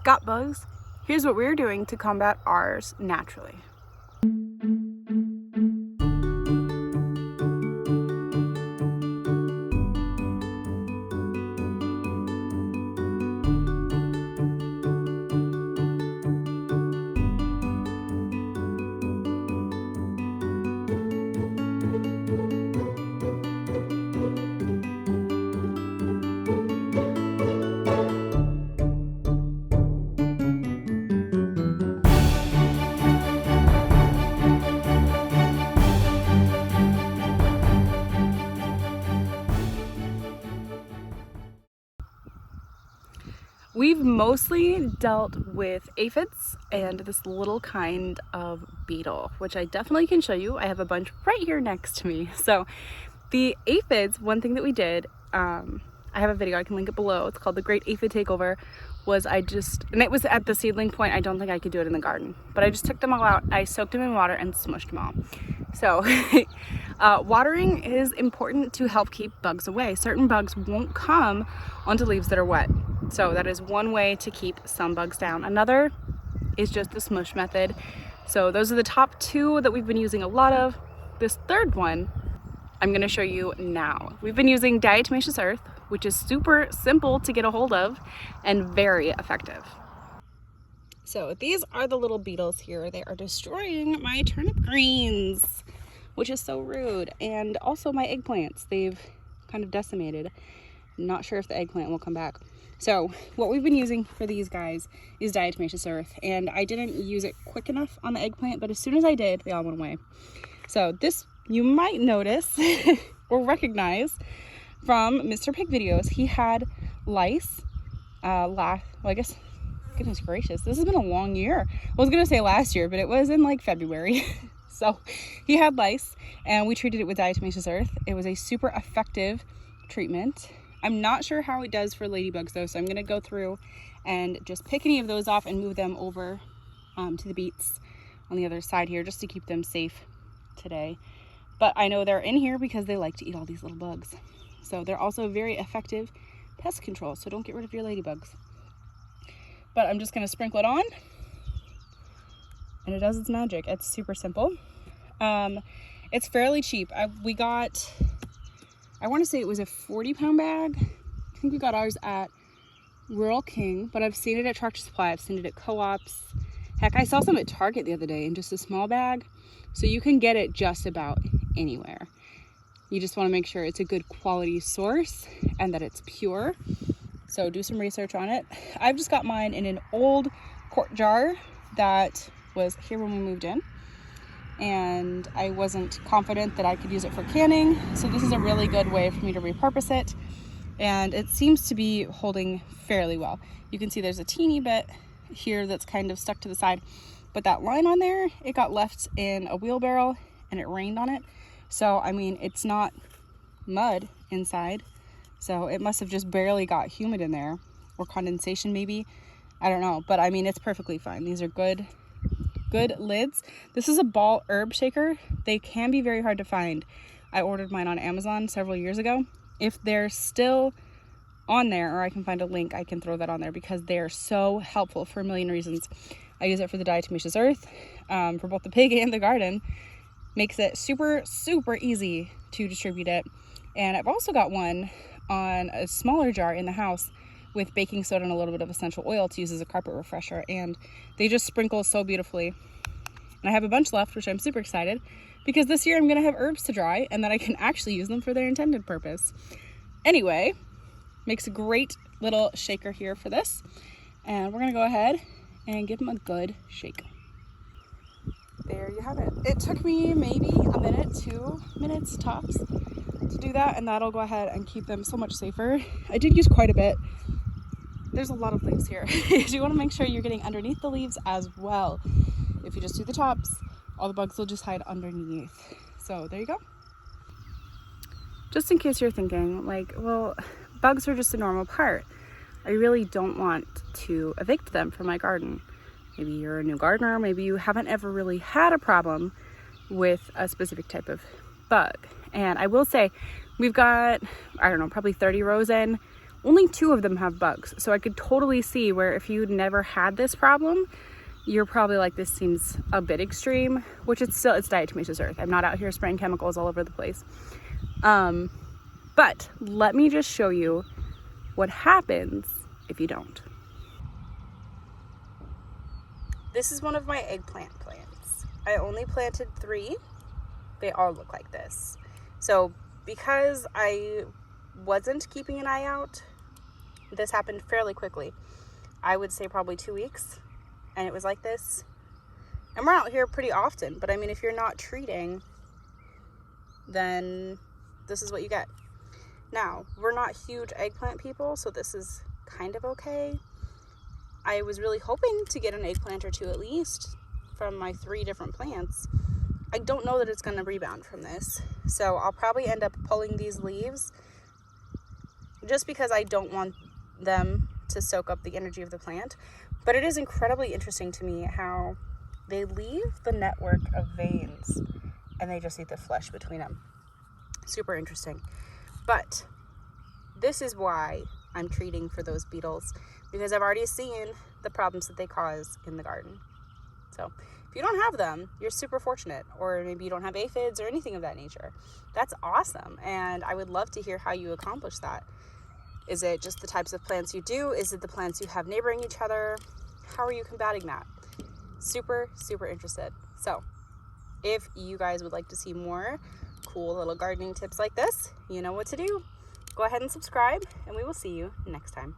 got bugs, here's what we're doing to combat ours naturally. We've mostly dealt with aphids and this little kind of beetle, which I definitely can show you. I have a bunch right here next to me. So the aphids, one thing that we did, I have a video, I can link it below. It's called The Great Aphid Takeover. And it was at the seedling point. I don't think I could do it in the garden, but I just took them all out. I soaked them in water and smushed them all. So watering is important to help keep bugs away. Certain bugs won't come onto leaves that are wet. So that is one way to keep some bugs down. Another is just the smush method. So those are the top two that we've been using a lot of. This third one, I'm gonna show you now. We've been using diatomaceous earth, which is super simple to get a hold of and very effective. So these are the little beetles here. They are destroying my turnip greens, which is so rude. And also my eggplants, they've kind of decimated. Not sure if the eggplant will come back. So what we've been using for these guys is diatomaceous earth, and I didn't use it quick enough on the eggplant, but as soon as I did, they all went away. So this you might notice or recognize from Mr. Pig videos. He had lice goodness gracious, this has been a long year. I was gonna say last year, but it was in like February. So he had lice and we treated it with diatomaceous earth. It was a super effective treatment. I'm not sure how it does for ladybugs though, so I'm gonna go through and just pick any of those off and move them over to the beets on the other side here, just to keep them safe today. But I know they're in here because they like to eat all these little bugs. So they're also very effective pest control, so don't get rid of your ladybugs. But I'm just gonna sprinkle it on and it does its magic. It's super simple. It's fairly cheap. We got, I want to say it was a 40-pound bag. I think we got ours at Rural King, but I've seen it at Tractor Supply. I've seen it at co-ops. Heck, I saw some at Target the other day in just a small bag. So you can get it just about anywhere. You just want to make sure it's a good quality source and that it's pure. So do some research on it. I've just got mine in an old quart jar that was here when we moved in. And I wasn't confident that I could use it for canning. So this is a really good way for me to repurpose it. And it seems to be holding fairly well. You can see there's a teeny bit here that's kind of stuck to the side, but that line on there, it got left in a wheelbarrow and it rained on it. So, I mean, it's not mud inside. So it must have just barely got humid in there, or condensation maybe. I don't know, but I mean, it's perfectly fine. These are good lids. This is a ball herb shaker. They can be very hard to find. I ordered mine on Amazon several years ago. If they're still on there, or I can find a link, I can throw that on there because they're so helpful for a million reasons. I use it for the diatomaceous earth, for both the pig and the garden. Makes it super, super easy to distribute it. And I've also got one on a smaller jar in the house with baking soda and a little bit of essential oil to use as a carpet refresher, and they just sprinkle so beautifully. And I have a bunch left, which I'm super excited because this year I'm gonna have herbs to dry and then I can actually use them for their intended purpose. Anyway, makes a great little shaker here for this, and we're gonna go ahead and give them a good shake. There you have it. It took me maybe a minute, 2 minutes tops to do that, and that'll go ahead and keep them so much safer. I did use quite a bit. There's a lot of leaves here. You want to make sure you're getting underneath the leaves as well. If you just do the tops, all the bugs will just hide underneath. So there you go. Just in case you're thinking like, well, bugs are just a normal part. I really don't want to evict them from my garden. Maybe you're a new gardener, maybe you haven't ever really had a problem with a specific type of bug. And I will say, we've got, I don't know, probably 30 rows in. only 2 of them have bugs. So I could totally see where if you'd never had this problem, you're probably like, this seems a bit extreme, which it's diatomaceous earth. I'm not out here spraying chemicals all over the place. But let me just show you what happens if you don't. This is one of my eggplant plants. I only planted 3. They all look like this. So because I wasn't keeping an eye out, this happened fairly quickly. I would say probably 2 weeks, and it was like this. And we're out here pretty often, but I mean, if you're not treating, then this is what you get. Now, we're not huge eggplant people, so this is kind of okay. I was really hoping to get an eggplant or 2 at least from my 3 different plants. I don't know that it's going to rebound from this, so I'll probably end up pulling these leaves just because I don't want them to soak up the energy of the plant. But it is incredibly interesting to me how they leave the network of veins and they just eat the flesh between them. Super interesting. But this is why I'm treating for those beetles, because I've already seen the problems that they cause in the garden. So if you don't have them, you're super fortunate, or maybe you don't have aphids or anything of that nature. That's awesome, and I would love to hear how you accomplish that. Is it just the types of plants you do? Is it the plants you have neighboring each other? How are you combating that? Super, super interested. So if you guys would like to see more cool little gardening tips like this, you know what to do. Go ahead and subscribe, and we will see you next time.